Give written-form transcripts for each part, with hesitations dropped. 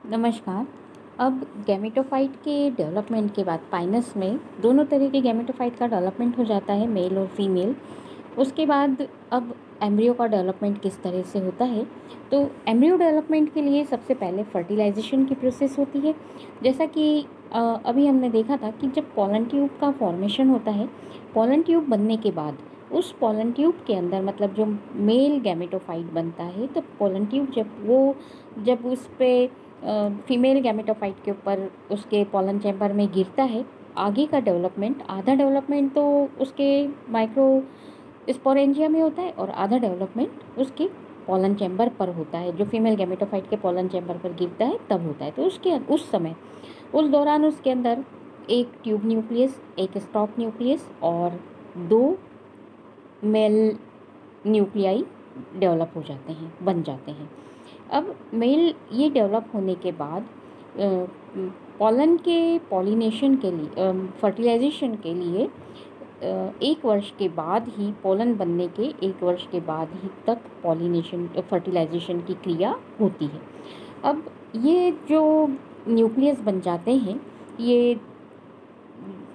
नमस्कार। अब गैमेटोफाइट के डेवलपमेंट के बाद पाइनस में दोनों तरह के गैमेटोफाइट का डेवलपमेंट हो जाता है, मेल और फीमेल। उसके बाद अब एम्ब्रियो का डेवलपमेंट किस तरह से होता है, तो एम्ब्रियो डेवलपमेंट के लिए सबसे पहले फर्टिलाइजेशन की प्रोसेस होती है। जैसा कि अभी हमने देखा था कि जब पोलन ट्यूब का फॉर्मेशन होता है, पोलन ट्यूब बनने के बाद उस पोलन ट्यूब के अंदर मतलब जो मेल गैमेटोफाइट बनता है, तो पोलन ट्यूब जब उस पे फीमेल गैमेटोफाइट के ऊपर उसके पोलन चैम्बर में गिरता है, आगे का डेवलपमेंट आधा डेवलपमेंट तो उसके माइक्रो स्पोरेंजिया में होता है और आधा डेवलपमेंट उसके पोलन चैम्बर पर होता है, जो फीमेल गैमेटोफाइट के पोलन चैम्बर पर गिरता है तब होता है। तो उस दौरान उसके अंदर एक ट्यूब न्यूक्लियस, एक स्टॉक न्यूक्लियस और दो मेल न्यूक्लियाई डेवलप हो जाते हैं, बन जाते हैं। अब मेल ये डेवलप होने के बाद पोलन के पॉलिनेशन के लिए, फर्टिलाइजेशन के लिए 1 वर्ष के बाद ही, पोलन बनने के 1 वर्ष के बाद ही तक पॉलिनेशन फर्टिलाइजेशन की क्रिया होती है। अब ये जो न्यूक्लियस बन जाते हैं, ये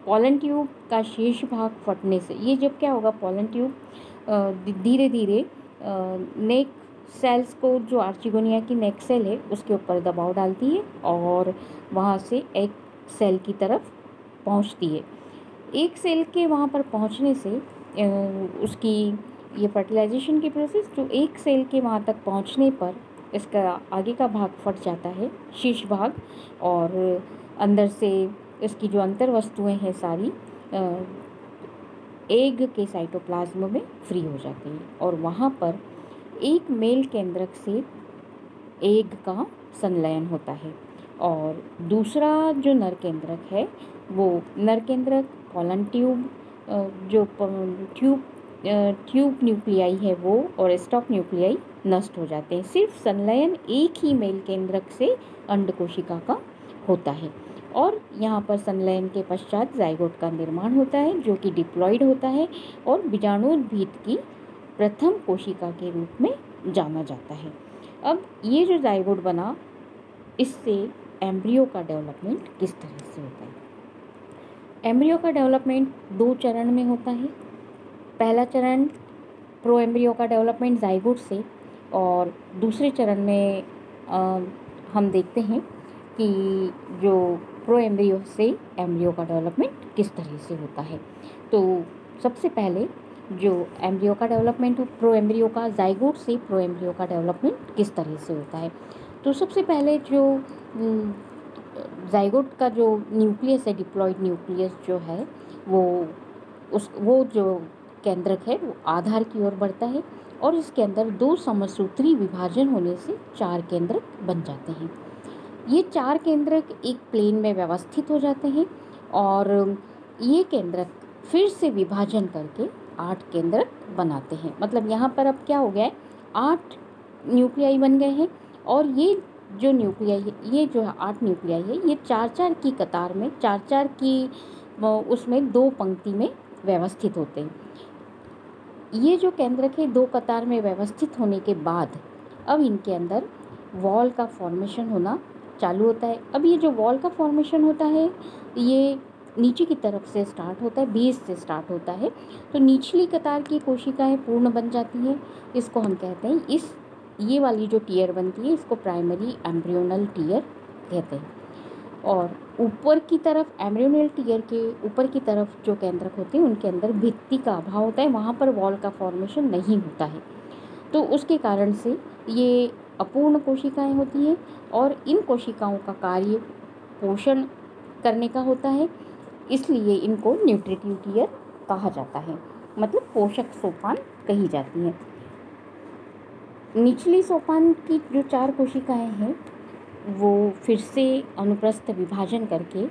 पोलन ट्यूब का शेष भाग फटने से, ये जब क्या होगा, पोलन ट्यूब धीरे धीरे नेक सेल्स को, जो आर्चिगोनिया की नेक सेल है उसके ऊपर दबाव डालती है और वहाँ से एक सेल की तरफ पहुँचती है। एक सेल के वहाँ पर पहुँचने से उसकी ये फर्टिलाइजेशन की प्रोसेस, जो एक सेल के वहाँ तक पहुँचने पर इसका आगे का भाग फट जाता है, शीर्ष भाग, और अंदर से इसकी जो अंतर वस्तुएँ हैं सारी एग के साइटोप्लाज्म में फ्री हो जाती हैं और वहाँ पर एक मेल केंद्रक से एग का संलयन होता है और दूसरा जो नर केंद्रक है, वो नर केंद्रक पोलन ट्यूब, जो ट्यूब न्यूक्लियाई है वो और स्टॉक न्यूक्लियाई नष्ट हो जाते हैं। सिर्फ संलयन एक ही मेल केंद्रक से अंड कोशिका का होता है और यहाँ पर संलयन के पश्चात जाइगोट का निर्माण होता है, जो कि डिप्लॉइड होता है और बीजाणुउद्भिद की प्रथम कोशिका के रूप में जाना जाता है। अब ये जो जाइगोट बना, इससे एम्ब्रियो का डेवलपमेंट किस तरह से होता है। एम्ब्रियो का डेवलपमेंट 2 चरण में होता है। पहला चरण प्रो एम्ब्रियो का डेवलपमेंट जाइगोट से, और दूसरे चरण में हम देखते हैं कि जो प्रो एम्ब्रियो से एम्ब्रियो का डेवलपमेंट किस तरह से होता है। तो सबसे पहले जो एम्ब्रियो का डेवलपमेंट, प्रो एम्ब्रियो का जाइगोट से प्रो एम्ब्रियो का डेवलपमेंट किस तरह से होता है। तो सबसे पहले जो जाइगोट का जो न्यूक्लियस है, डिप्लॉइड न्यूक्लियस जो है, वो जो केंद्रक है वो आधार की ओर बढ़ता है और इसके अंदर 2 समसूत्री विभाजन होने से 4 केंद्रक बन जाते हैं। ये 4 केंद्रक एक प्लेन में व्यवस्थित हो जाते हैं और ये केंद्रक फिर से विभाजन करके 8 केंद्रक बनाते हैं। मतलब यहाँ पर अब क्या हो गया है, 8 न्यूक्लियाई बन गए हैं और ये जो न्यूक्लियाई है, ये जो 8 न्यूक्लियाई है, ये 4-4 की कतार में, 4-4 की उसमें 2 पंक्ति में व्यवस्थित होते हैं। ये जो केंद्रक है 2 कतार में व्यवस्थित होने के बाद अब इनके अंदर वॉल का फॉर्मेशन होना चालू होता है। अब ये जो वॉल का फॉर्मेशन होता है, ये नीचे की तरफ से स्टार्ट होता है, बेस से स्टार्ट होता है। तो निचली कतार की कोशिकाएं पूर्ण बन जाती हैं, इसको हम कहते हैं, ये वाली जो टीयर बनती है इसको प्राइमरी एम्ब्रियोनल टीयर कहते हैं। और ऊपर की तरफ, एम्ब्रियोनल टीयर के ऊपर की तरफ जो केंद्रक होते हैं उनके अंदर भित्ति का अभाव होता है, वहाँ पर वॉल का फॉर्मेशन नहीं होता है। तो उसके कारण से ये अपूर्ण कोशिकाएं होती हैं और इन कोशिकाओं का कार्य पोषण करने का होता है, इसलिए इनको न्यूट्रिटिव टीयर कहा जाता है, मतलब पोषक सोपान कही जाती हैं। निचली सोपान की जो 4 कोशिकाएं हैं वो फिर से अनुप्रस्थ विभाजन करके,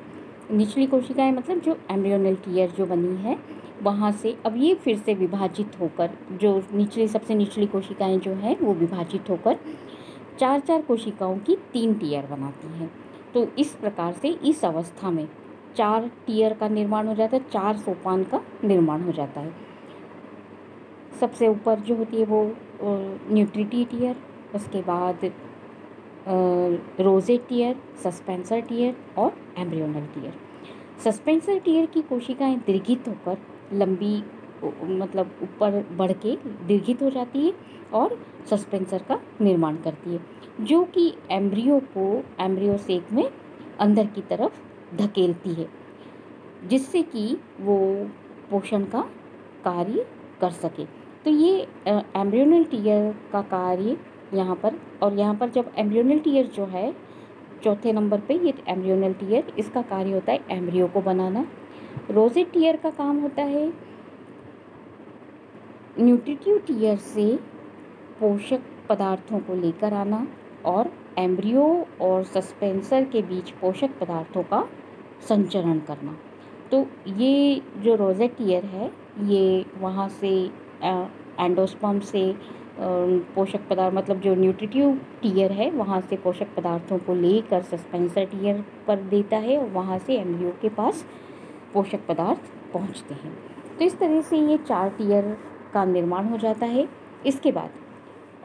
निचली कोशिकाएं मतलब जो एम्ब्रियोनल टीयर जो बनी है वहाँ से अब ये फिर से विभाजित होकर, जो सबसे निचली कोशिकाएं जो हैं वो विभाजित होकर 4-4 कोशिकाओं की 3 टीयर बनाती हैं। तो इस प्रकार से इस अवस्था में 4 टीयर का निर्माण हो जाता है, 4 सोपान का निर्माण हो जाता है। सबसे ऊपर जो होती है वो न्यूट्रिटी टीयर, उसके बाद रोजेट टीयर, सस्पेंसर टीयर और एम्ब्रियोनल टीयर। सस्पेंसर टीयर की कोशिकाएं दीर्घित होकर लंबी मतलब ऊपर बढ़ के दीर्घित हो जाती है और सस्पेंसर का निर्माण करती है, जो कि एम्ब्रियो को एम्ब्रियो सेक में अंदर की तरफ धकेलती है, जिससे कि वो पोषण का कार्य कर सके। तो ये एम्ब्रियोनल टीयर का कार्य यहाँ पर, और यहाँ पर जब एम्ब्रियोनल टीयर जो है चौथे नंबर पे, ये एम्ब्रियोनल टीयर, इसका कार्य होता है एम्ब्रियो को बनाना। रोजेट टीयर का काम होता है न्यूट्रिटिव टीयर से पोषक पदार्थों को लेकर आना और एम्ब्रियो और सस्पेंसर के बीच पोषक पदार्थों का संचरण करना। तो ये जो रोजेट टीयर है, ये वहाँ से एंडोस्पर्म से पोषक पदार्थ, मतलब जो न्यूट्रिटिव टीयर है वहाँ से पोषक पदार्थों को लेकर सस्पेंसर टीयर पर देता है और वहाँ से एम्ब्रियो के पास पोषक पदार्थ पहुँचते हैं। तो इस तरह से ये 4 टीयर का निर्माण हो जाता है। इसके बाद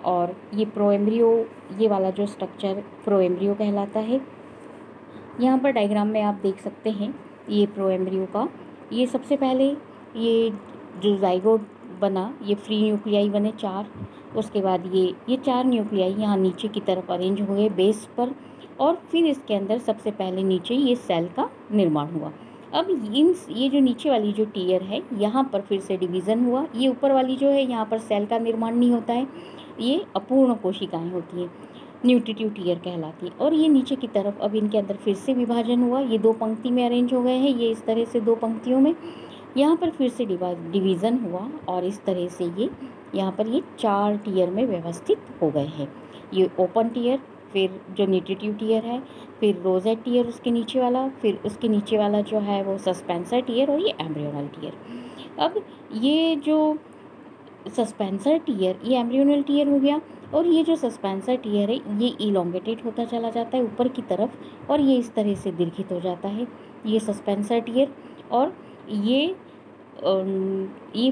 और ये प्रोएम्ब्रियो, ये वाला जो स्ट्रक्चर प्रोएम्ब्रियो कहलाता है। यहाँ पर डायग्राम में आप देख सकते हैं ये प्रोएम्ब्रियो का, ये सबसे पहले ये जो जाइगोट बना, ये फ्री न्यूक्लियाई बने 4। उसके बाद ये 4 न्यूक्लियाई यहाँ नीचे की तरफ अरेंज हुए बेस पर, और फिर इसके अंदर सबसे पहले नीचे ये सेल का निर्माण हुआ। अब ये जो नीचे वाली जो टीयर है, यहाँ पर फिर से डिवीज़न हुआ। ये ऊपर वाली जो है, यहाँ पर सेल का निर्माण नहीं होता है, ये अपूर्ण कोशिकाएं होती हैं, न्यूट्रिटिव टीयर कहलाती है। और ये नीचे की तरफ अब इनके अंदर फिर से विभाजन हुआ, ये 2 पंक्ति में अरेंज हो गए हैं, ये इस तरह से 2 पंक्तियों में, यहाँ पर फिर से डिवीज़न हुआ और इस तरह से ये यहाँ पर ये 4 टीयर में व्यवस्थित हो गए हैं। ये ओपन टीयर, फिर जो न्यूट्रिटिव टीयर है, फिर रोजेट टीयर उसके नीचे वाला, फिर उसके नीचे वाला जो है वो सस्पेंसर टीयर, और ये एम्ब्रियोनल टीयर। अब ये जो सस्पेंसर टीयर, ये एम्ब्रियोनल टीयर हो गया, और ये जो सस्पेंसर टीयर है ये इलोंगेटेड होता चला जाता है ऊपर की तरफ, और ये इस तरह से दीर्घित हो जाता है, ये सस्पेंसर टीयर। और ये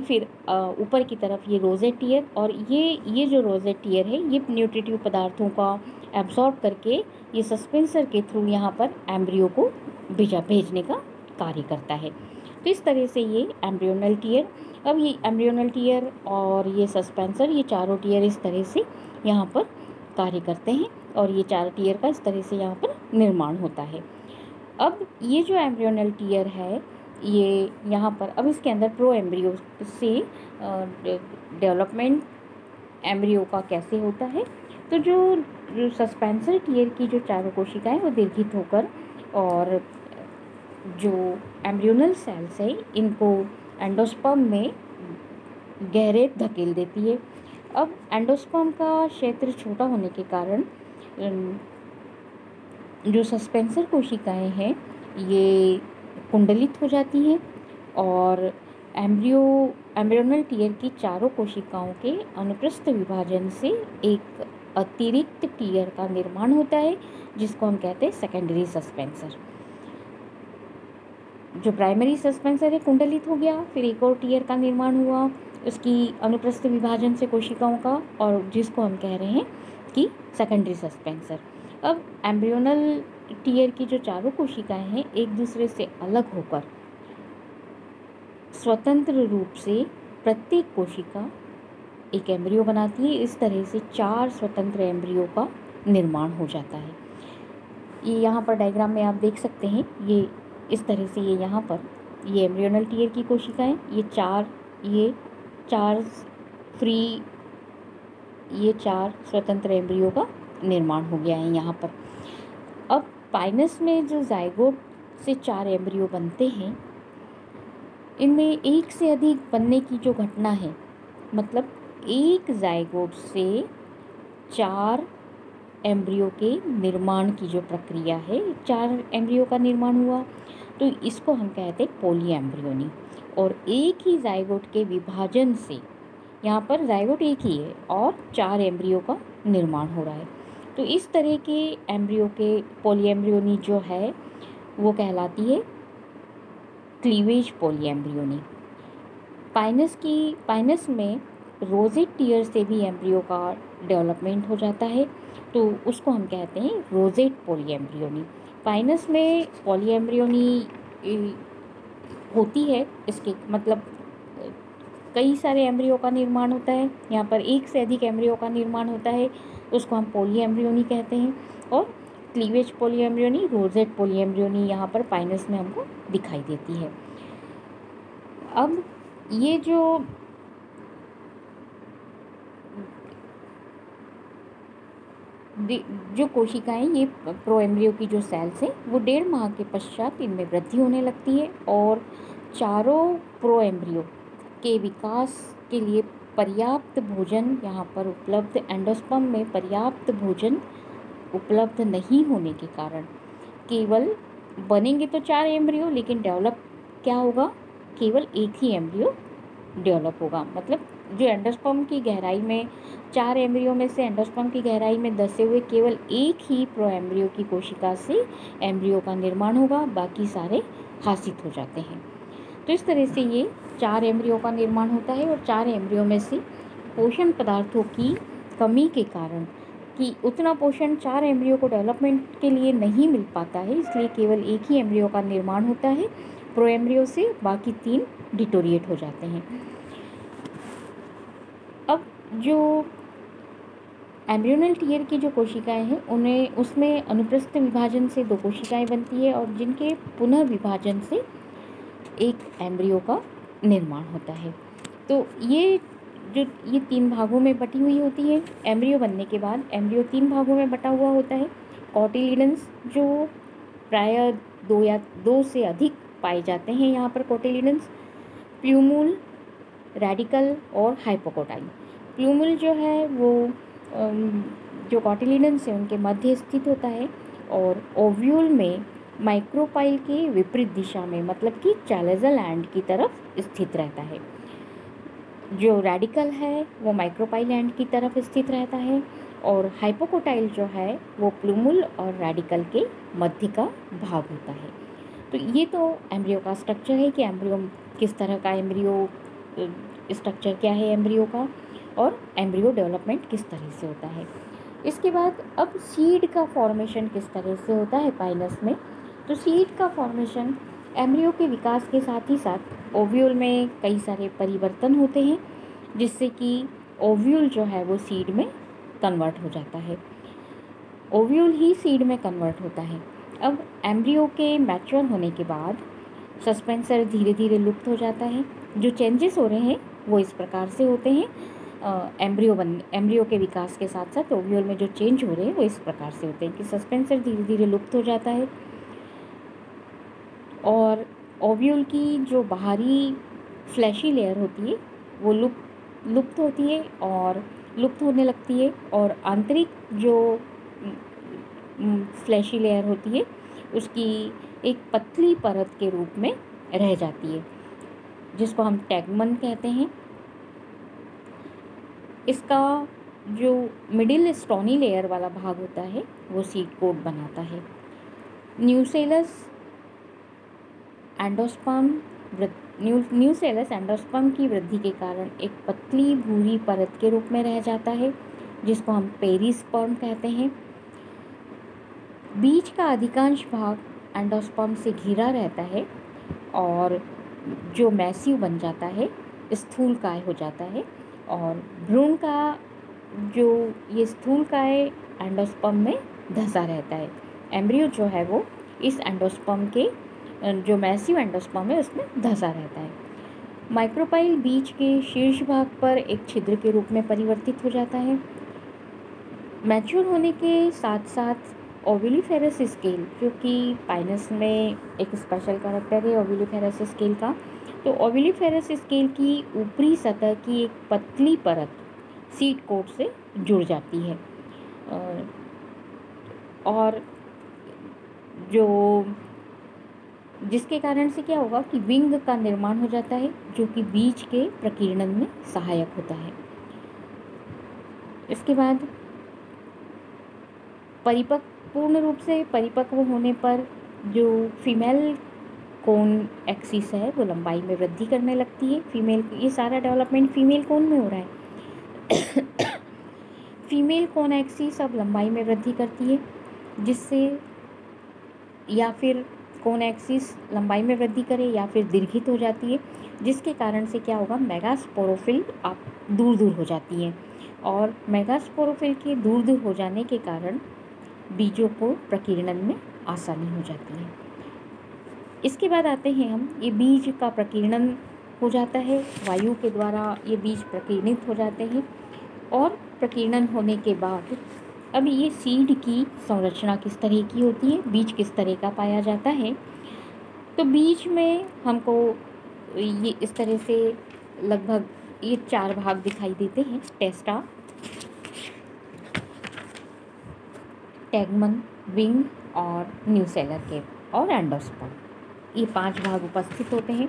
फिर ऊपर की तरफ ये रोजेट टीयर, और ये जो रोजेट टीयर है ये न्यूट्रिटिव पदार्थों का एब्जॉर्ब करके ये सस्पेंसर के थ्रू यहाँ पर एम्ब्रियो को भेजने का कार्य करता है। तो इस तरह से ये एम्ब्रियोनल टीयर, अब ये एम्ब्रियोनल टीयर और ये सस्पेंसर, ये चारों टीयर इस तरह से यहाँ पर कार्य करते हैं, और ये 4 टीयर का इस तरह से यहाँ पर निर्माण होता है। अब ये जो एम्ब्रियोनल टीयर है, ये यहाँ पर अब इसके अंदर प्रो एम्ब्रियो से डेवलपमेंट एम्ब्रियो का कैसे होता है। तो जो सस्पेंसर टीयर की जो 4 कोशिकाएं वो दीर्घित होकर, और जो एम्ब्रियोनल सेल्स है इनको एंडोस्पर्म में गहरे धकेल देती है। अब एंडोस्पर्म का क्षेत्र छोटा होने के कारण जो सस्पेंसर कोशिकाएं हैं ये कुंडलित हो जाती हैं, और एम्ब्रियोनल टीयर की 4 कोशिकाओं के अनुप्रस्थ विभाजन से एक अतिरिक्त टीयर का निर्माण होता है, जिसको हम कहते हैं सेकेंडरी सस्पेंसर। जो प्राइमरी सस्पेंसर है कुंडलित हो गया, फिर एक और टीयर का निर्माण हुआ उसकी अनुप्रस्थ विभाजन से कोशिकाओं का, और जिसको हम कह रहे हैं कि सेकेंडरी सस्पेंसर। अब एम्ब्रियोनल टीयर की जो 4 कोशिकाएं हैं एक दूसरे से अलग होकर स्वतंत्र रूप से प्रत्येक कोशिका एक एम्ब्रियो बनाती है। इस तरह से 4 स्वतंत्र एम्ब्रियो का निर्माण हो जाता है। ये यहाँ पर डायग्राम में आप देख सकते हैं, ये इस तरह से ये यहाँ पर ये एम्ब्रियोनल टीयर की कोशिकाएं, ये चार फ्री, ये 4 स्वतंत्र एम्ब्रियो का निर्माण हो गया है यहाँ पर। अब पाइनस में जो जाइगोट से 4 एम्ब्रियो बनते हैं, इनमें एक से अधिक बनने की जो घटना है, मतलब एक जाइगोट से 4 एम्ब्रियो के निर्माण की जो प्रक्रिया है, 4 एम्ब्रियो का निर्माण हुआ, तो इसको हम कहते हैं पॉली एम्ब्रियोनी। और एक ही जाइगोट के विभाजन से, यहाँ पर जाइगोट एक ही है और 4 एम्ब्रियो का निर्माण हो रहा है, तो इस तरह के एम्ब्रियो के पॉली एम्ब्रियोनी जो है वो कहलाती है क्लीवेज पॉली एम्ब्रियोनी। पाइनस में रोजेट टीयर से भी एम्ब्रियो का डेवलपमेंट हो जाता है, तो उसको हम कहते हैं रोजेट पॉलीएम्ब्रियोनी। पाइनस में पॉलीएम्ब्रियोनी होती है, इसके मतलब कई सारे एम्ब्रियो का निर्माण होता है, यहाँ पर एक से अधिक एम्ब्रियो का निर्माण होता है, उसको हम पॉलीएम्ब्रियोनी कहते हैं। और क्लीवेज पॉलीएम्ब्रियोनी, रोजेट पॉलीएम्ब्रियोनी यहाँ पर पाइनस में हमको दिखाई देती है। अब ये जो कोशिकाएं, ये प्रोएम्ब्रियो की जो सेल्स हैं, वो 1.5 माह के पश्चात इनमें वृद्धि होने लगती है और चारों प्रोएम्ब्रियो के विकास के लिए पर्याप्त भोजन यहाँ पर उपलब्ध, एंडोस्पर्म में पर्याप्त भोजन उपलब्ध नहीं होने के कारण केवल बनेंगे तो 4 एम्ब्रियो, लेकिन डेवलप क्या होगा, केवल एक ही एम्ब्रियो डेवलप होगा। मतलब जो एंडोस्पर्म की गहराई में 4 एम्ब्रियो में से एंडोस्पर्म की गहराई में धसे हुए केवल एक ही प्रोएम्ब्रियो की कोशिका से एम्ब्रियो का निर्माण होगा, बाकी सारे हासित हो जाते हैं। तो इस तरह से ये 4 एम्ब्रियो का निर्माण होता है और 4 एम्ब्रियो में से पोषण पदार्थों की कमी के कारण कि उतना पोषण 4 एम्ब्रियो को डेवलपमेंट के लिए नहीं मिल पाता है, इसलिए केवल एक ही एम्ब्रियो का निर्माण होता है प्रोएम्ब्रियो से, बाकी 3 डिटोरिएट हो जाते हैं। अब जो एम्ब्रियोनल टीयर की जो कोशिकाएं हैं, उन्हें उसमें अनुप्रस्थ विभाजन से 2 कोशिकाएं बनती है और जिनके पुनः विभाजन से एक एम्ब्रियो का निर्माण होता है। तो ये 3 भागों में बटी हुई होती है। एम्ब्रियो बनने के बाद एम्ब्रियो 3 भागों में बटा हुआ होता है। कोटिलिडन्स जो प्रायः 2 या 2 से अधिक पाए जाते हैं यहाँ पर कोटिलिडन्स, प्लूमूल, रेडिकल और हाइपोकोटाइल। प्लूमूल जो है वो जो कोटिलिडन्स है उनके मध्य स्थित होता है और ओव्यूल में माइक्रोपाइल के विपरीत दिशा में, मतलब कि चैलेजल एंड की तरफ स्थित रहता है। जो रेडिकल है वो माइक्रोपाइल एंड की तरफ स्थित रहता है और हाइपोकोटाइल जो है वो प्लूमूल और रेडिकल के मध्य का भाग होता है। तो ये तो एम्ब्रियो का स्ट्रक्चर है कि एम्ब्रियो किस तरह का, एम्ब्रियो स्ट्रक्चर क्या है एम्ब्रियो का, और एम्ब्रियो डेवलपमेंट किस तरह से होता है। इसके बाद अब सीड का फॉर्मेशन किस तरह से होता है पाइनस में। तो सीड का फॉर्मेशन एम्ब्रियो के विकास के साथ ही साथ ओव्यूल में कई सारे परिवर्तन होते हैं, जिससे कि ओव्यूल जो है वो सीड में कन्वर्ट हो जाता है, ओव्यूल ही सीड में कन्वर्ट होता है। अब एम्ब्रियो के मैच्योर होने के बाद सस्पेंसर धीरे धीरे लुप्त हो जाता है। जो चेंजेस हो रहे हैं वो इस प्रकार से होते हैं, एम्ब्रियो के विकास के साथ साथ ओव्यूल में जो चेंज हो रहे हैं वो इस प्रकार से होते हैं कि सस्पेंसर धीरे धीरे लुप्त हो जाता है और ओव्यूल की जो बाहरी फ्लैशी लेयर होती है वो लुप्त होती है और लुप्त होने लगती है, और आंतरिक जो फ्लैशी लेयर होती है उसकी एक पतली परत के रूप में रह जाती है, जिसको हम टैगमन कहते हैं। इसका जो मिडिल स्टोनी लेयर वाला भाग होता है वो सीड कोट बनाता है। न्यूसेलस एंडोस्पर्म की वृद्धि के कारण एक पतली भूरी परत के रूप में रह जाता है, जिसको हम पेरिस्पर्म कहते हैं। बीज का अधिकांश भाग एंडोस्पर्म से घिरा रहता है और जो मैसिव बन जाता है, स्थूलकाय हो जाता है, और भ्रूण का जो ये स्थूलकाय एंडोस्पर्म में धंसा रहता है। एम्ब्रियो जो है वो इस एंडोस्पर्म के जो मैसिव एंडोस्पर्म है उसमें धंसा रहता है। माइक्रोपाइल बीज के शीर्ष भाग पर एक छिद्र के रूप में परिवर्तित हो जाता है। मैच्योर होने के साथ साथ ओविलिफेरस स्केल, जो कि पाइनस में एक स्पेशल कैरेक्टर है ओविलिफेरस स्केल का, तो ओविलिफेरस स्केल की ऊपरी सतह की एक पतली परत सीड कोट से जुड़ जाती है और जो जिसके कारण से क्या होगा कि विंग का निर्माण हो जाता है, जो कि बीज के प्रकीर्णन में सहायक होता है। इसके बाद पूर्ण रूप से परिपक्व होने पर जो फीमेल कोन एक्सिस है वो लंबाई में वृद्धि करने लगती है। फीमेल, ये सारा डेवलपमेंट फीमेल कोन में हो रहा है। फीमेल कोन एक्सिस अब लंबाई में वृद्धि करती है, जिससे या फिर कोन एक्सिस लंबाई में वृद्धि करे या फिर दीर्घित हो जाती है, जिसके कारण से क्या होगा, मेगास्पोरोफिल आप दूर दूर हो जाती है। और मेगास्पोरोफिल के दूर दूर हो जाने के कारण बीजों को प्रकीर्णन में आसानी हो जाती है। इसके बाद आते हैं हम, ये बीज का प्रकीर्णन हो जाता है, वायु के द्वारा ये बीज प्रकीर्णित हो जाते हैं। और प्रकीर्णन होने के बाद अब ये सीड की संरचना किस तरह की होती है, बीज किस तरह का पाया जाता है। तो बीज में हमको ये इस तरह से लगभग ये 4 भाग दिखाई देते हैं, टेस्टा, टैगमन, विंग और न्यूसेलर के और एंडोस्पर्म, ये 5 भाग उपस्थित होते हैं।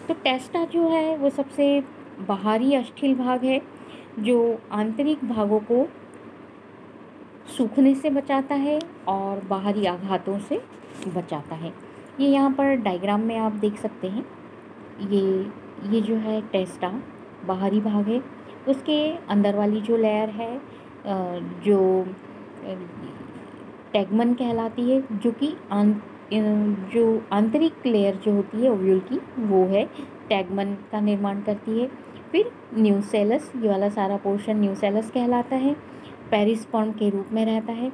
तो टेस्टा जो है वो सबसे बाहरी अस्थिल भाग है, जो आंतरिक भागों को सूखने से बचाता है और बाहरी आघातों से बचाता है। ये यहाँ पर डायग्राम में आप देख सकते हैं, ये जो है टेस्टा बाहरी भाग है, उसके अंदर वाली जो लेयर है जो टैगमन कहलाती है, जो कि जो आंतरिक लेयर जो होती है ओव्यूल की, वो है टैगमन का निर्माण करती है। फिर न्यूसेलस, ये वाला सारा पोर्शन न्यूसेलस कहलाता है, पेरिस्पर्म के रूप में रहता है।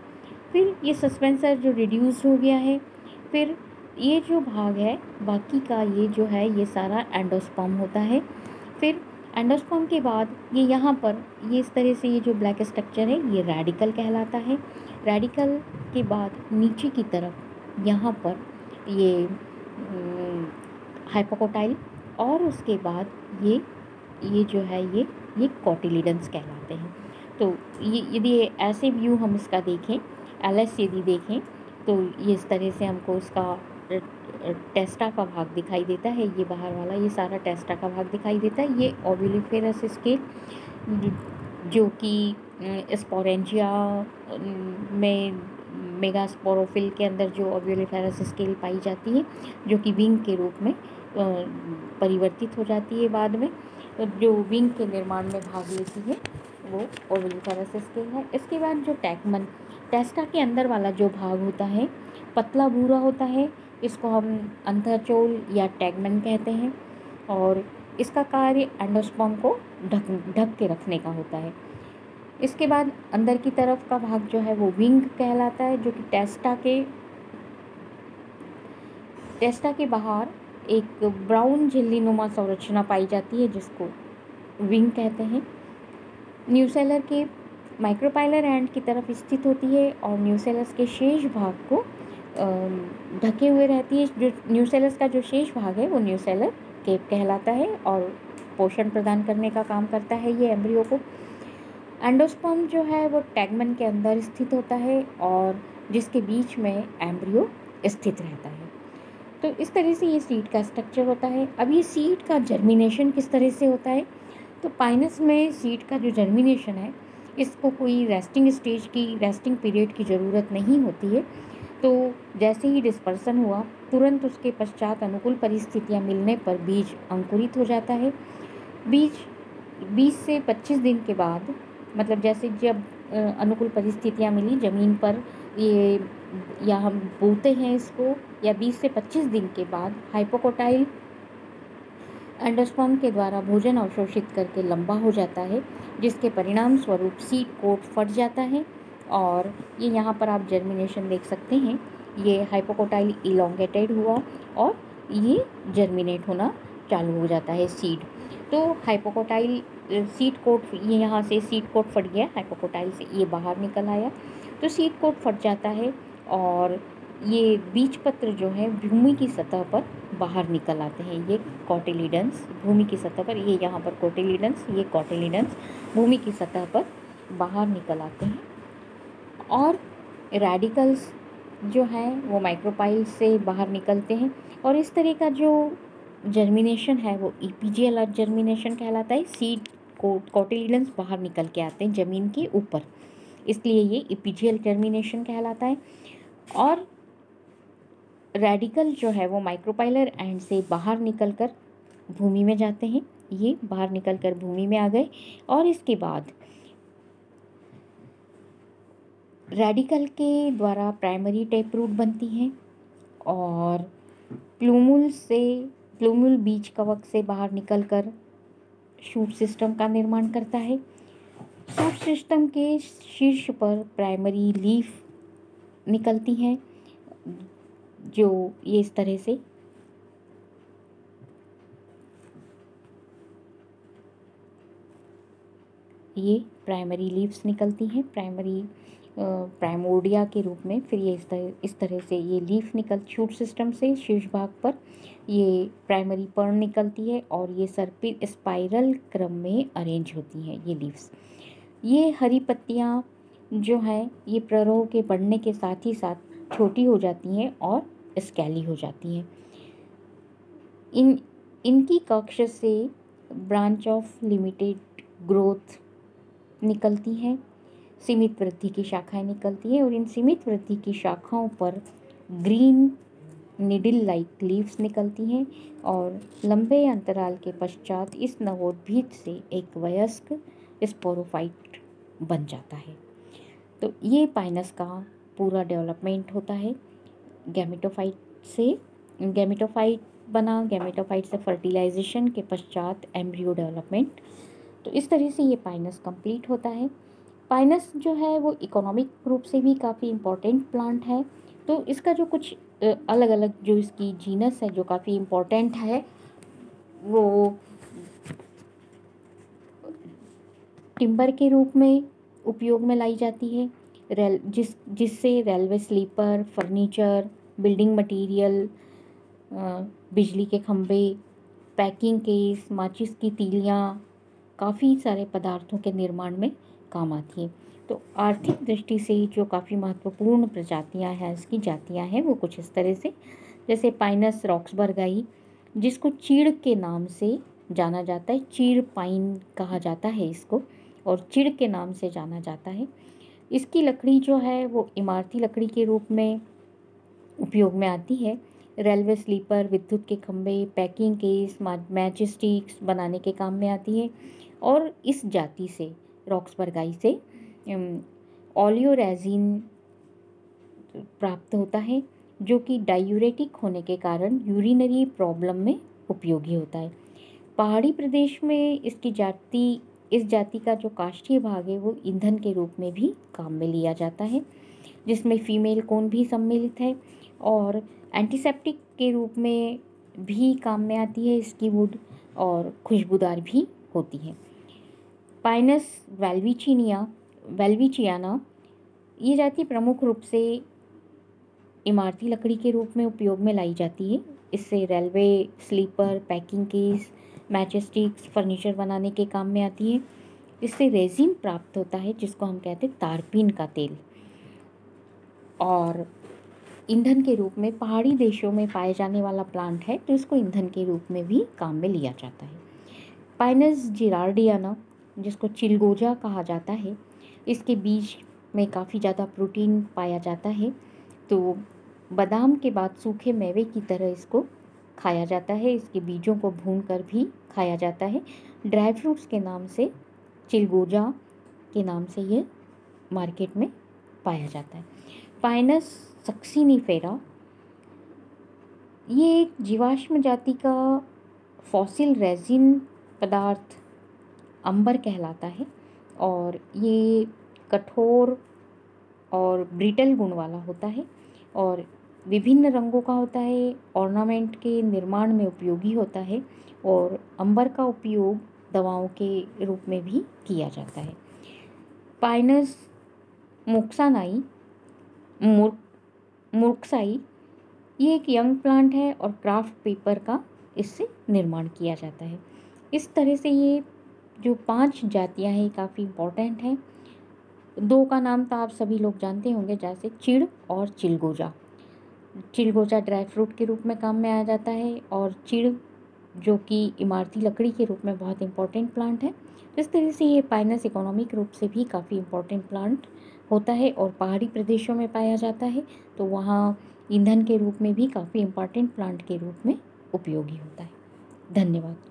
फिर ये सस्पेंसर जो रिड्यूस्ड हो गया है। फिर ये जो भाग है बाकी का, ये जो है ये सारा एंडोस्पर्म होता है। फिर एंडोस्पर्म के बाद ये यहाँ पर ये इस तरह से ये जो ब्लैक स्ट्रक्चर है ये रेडिकल कहलाता है। रेडिकल के बाद नीचे की तरफ यहाँ पर ये हाइपोकोटाइल, और उसके बाद ये जो है ये कोटिलीडन्स कहलाते हैं। तो ये यदि ऐसे व्यू हम इसका देखें, एलएस यदि देखें, तो ये इस तरह से हमको इसका टेस्टा का भाग दिखाई देता है, ये बाहर वाला ये सारा टेस्टा का भाग दिखाई देता है। ये ओव्यूलिफेरस स्केल, जो कि स्पोरेंजिया में मेगास्पोरोफिल के अंदर जो ओव्यूलिफेरस स्केल पाई जाती है, जो कि विंग के रूप में परिवर्तित हो जाती है बाद में, जो विंग के निर्माण में भाग लेती है, वो ओव्यूलिफेरस स्केल है। इसके बाद जो टैगमन, टेस्टा के अंदर वाला जो भाग होता है पतला भूरा होता है, इसको हम अंतःचोल या टैगमन कहते हैं, और इसका कार्य एंडोस्पर्म को ढक के रखने का होता है। इसके बाद अंदर की तरफ का भाग जो है वो विंग कहलाता है, जो कि टेस्टा के बाहर एक ब्राउन झिल्लीनुमा संरचना पाई जाती है, जिसको विंग कहते हैं। न्यूसेलर के माइक्रोपाइलर एंड की तरफ स्थित होती है और न्यूसेलस के शेष भाग को ढके हुए रहती है। जो न्यूसेलस का जो शेष भाग है वो न्यूसेलर केप कहलाता है और पोषण प्रदान करने का काम करता है ये एम्ब्रियो को। एंडोस्पर्म जो है वो टैगमन के अंदर स्थित होता है और जिसके बीच में एम्ब्रियो स्थित रहता है। तो इस तरह से ये सीड का स्ट्रक्चर होता है। अब ये सीड का जर्मिनेशन किस तरह से होता है, तो पाइनस में सीड का जो जर्मिनेशन है, इसको कोई रेस्टिंग पीरियड की ज़रूरत नहीं होती है। तो जैसे ही डिस्पर्सन हुआ, तुरंत उसके पश्चात अनुकूल परिस्थितियां मिलने पर बीज अंकुरित हो जाता है। बीज 20 से 25 दिन के बाद, मतलब जैसे जब अनुकूल परिस्थितियां मिली ज़मीन पर, ये या हम बोते हैं इसको, या 20 से 25 दिन के बाद हाइपोकोटाइल एंडोस्पर्म के द्वारा भोजन अवशोषित करके लंबा हो जाता है, जिसके परिणाम स्वरूप सीड कोट फट जाता है। और ये यहाँ पर आप जर्मिनेशन देख सकते हैं, ये हाइपोकोटाइल इलोंगेटेड हुआ और ये जर्मिनेट होना चालू हो जाता है सीड। तो हाइपोकोटाइल सीड कोट, ये यहाँ से सीड कोट फट गया, हाइपोकोटाइल से ये बाहर निकल आया, तो सीड कोट फट जाता है और ये बीज पत्र जो है भूमि की सतह पर बाहर निकल आते हैं। ये कोटिलीडन्स भूमि की सतह पर, ये यहाँ पर कोटिलीडन्स, ये कोटिलीडन्स भूमि की सतह पर बाहर निकल आते हैं। और रेडिकल्स जो हैं वो माइक्रोपाइल से बाहर निकलते हैं और इस तरह का जो जर्मिनेशन है वो ईपीजियल जर्मिनेशन कहलाता है। सीड कोटिलीडन्स बाहर निकल के आते हैं ज़मीन के ऊपर, इसलिए ये ईपीजियल जर्मिनेशन कहलाता है। और रेडिकल जो है वो माइक्रोपाइलर एंड से बाहर निकलकर भूमि में जाते हैं। ये बाहर निकलकर भूमि में आ गए और इसके बाद रेडिकल के द्वारा प्राइमरी टैप रूट बनती हैं और प्लूमुल बीज कवक से बाहर निकलकर शूट सिस्टम का निर्माण करता है। शूट सिस्टम के शीर्ष पर प्राइमरी लीफ निकलती हैं, जो ये इस तरह से ये प्राइमरी लीव्स निकलती हैं प्राइमोर्डिया के रूप में। फिर ये इस तरह से ये लीफ शूट सिस्टम से शीर्ष भाग पर ये प्राइमरी पर्ण निकलती है और ये सर्पिल स्पाइरल क्रम में अरेंज होती हैं ये लीव्स। ये हरी पत्तियाँ जो हैं ये प्ररोह के बढ़ने के साथ ही साथ छोटी हो जाती हैं और स्केली हो जाती हैं। इनकी कक्ष से ब्रांच ऑफ लिमिटेड ग्रोथ निकलती हैं, सीमित वृद्धि की शाखाएं निकलती हैं और इन सीमित वृद्धि की शाखाओं पर ग्रीन निडल लाइक लीव्स निकलती हैं और लंबे अंतराल के पश्चात इस नवोद्भिद से एक वयस्क स्पोरोफाइट बन जाता है। तो ये पाइनस का पूरा डेवलपमेंट होता है गैमेटोफाइट से। गैमेटोफाइट बना, गैमेटोफाइट से फर्टिलाइजेशन के पश्चात एम्ब्रियो डेवलपमेंट। तो इस तरह से ये पाइनस कंप्लीट होता है। पाइनस जो है वो इकोनॉमिक रूप से भी काफ़ी इम्पोर्टेंट प्लांट है। तो इसका जो कुछ अलग अलग जो इसकी जीनस है जो काफ़ी इम्पोर्टेंट है, वो टिम्बर के रूप में उपयोग में लाई जाती है, जिससे railway sleeper, furniture, building material, बिजली के खंभे, पैकिंग केस, माचिस की तीलियाँ, काफ़ी सारे पदार्थों के निर्माण में काम आती हैं। तो आर्थिक दृष्टि से जो काफ़ी महत्वपूर्ण प्रजातियां हैं, इसकी जातियां हैं, वो कुछ इस तरह से, जैसे पाइनस रॉक्सबर्गाई, जिसको चीड़ के नाम से जाना जाता है, चीड़ पाइन कहा जाता है इसको और चिड़ के नाम से जाना जाता है। इसकी लकड़ी जो है वो इमारती लकड़ी के रूप में उपयोग में आती है। रेलवे स्लीपर, विद्युत के खंभे, पैकिंग केस, मैच स्टिक्स बनाने के काम में आती है और इस जाति से रॉक्सबर्गाई से ओलियोरेजिन प्राप्त होता है, जो कि डायूरेटिक होने के कारण यूरिनरी प्रॉब्लम में उपयोगी होता है। पहाड़ी प्रदेश में इस जाति का जो काष्ठीय भाग है वो ईंधन के रूप में भी काम में लिया जाता है, जिसमें फीमेल कोन भी सम्मिलित है और एंटीसेप्टिक के रूप में भी काम में आती है इसकी वुड और खुशबूदार भी होती है। पाइनस वेल्विचियाना ये जाति प्रमुख रूप से इमारती लकड़ी के रूप में उपयोग में लाई जाती है। इससे railway sleeper, packing case, match sticks, furniture बनाने के काम में आती है। इससे रेजिन प्राप्त होता है, जिसको हम कहते हैं तारपीन का तेल, और ईंधन के रूप में पहाड़ी देशों में पाए जाने वाला प्लांट है, तो इसको ईंधन के रूप में भी काम में लिया जाता है। पाइनस जिरार्डियाना, जिसको चिलगोजा कहा जाता है, इसके बीज में काफ़ी ज़्यादा प्रोटीन पाया जाता है, तो बादाम के बाद सूखे मेवे की तरह इसको खाया जाता है। इसके बीजों को भूनकर भी खाया जाता है। ड्राई फ्रूट्स के नाम से, चिलगोजा के नाम से ये मार्केट में पाया जाता है। पाइनस सक्सिनिफेरा ये एक जीवाश्म जाति का फॉसिल रेजिन पदार्थ अंबर कहलाता है और ये कठोर और ब्रिटल गुण वाला होता है और विभिन्न रंगों का होता है, ऑर्नामेंट के निर्माण में उपयोगी होता है और अंबर का उपयोग दवाओं के रूप में भी किया जाता है। पाइनस मुक्सानाई मुर्क्साई ये एक यंग प्लांट है और क्राफ्ट पेपर का इससे निर्माण किया जाता है। इस तरह से ये जो 5 जातियां हैं काफ़ी इम्पोर्टेंट हैं। 2 का नाम तो आप सभी लोग जानते होंगे, जैसे चिड़ और चिलगोजा। चिलगोजा ड्राई फ्रूट के रूप में काम में आ जाता है और चिड़ जो कि इमारती लकड़ी के रूप में बहुत इम्पोर्टेंट प्लांट है। इस तरह से ये पाइनस इकोनॉमिक रूप से भी काफ़ी इम्पोर्टेंट प्लांट होता है और पहाड़ी प्रदेशों में पाया जाता है, तो वहाँ ईंधन के रूप में भी काफ़ी इम्पोर्टेंट प्लांट के रूप में उपयोगी होता है। धन्यवाद।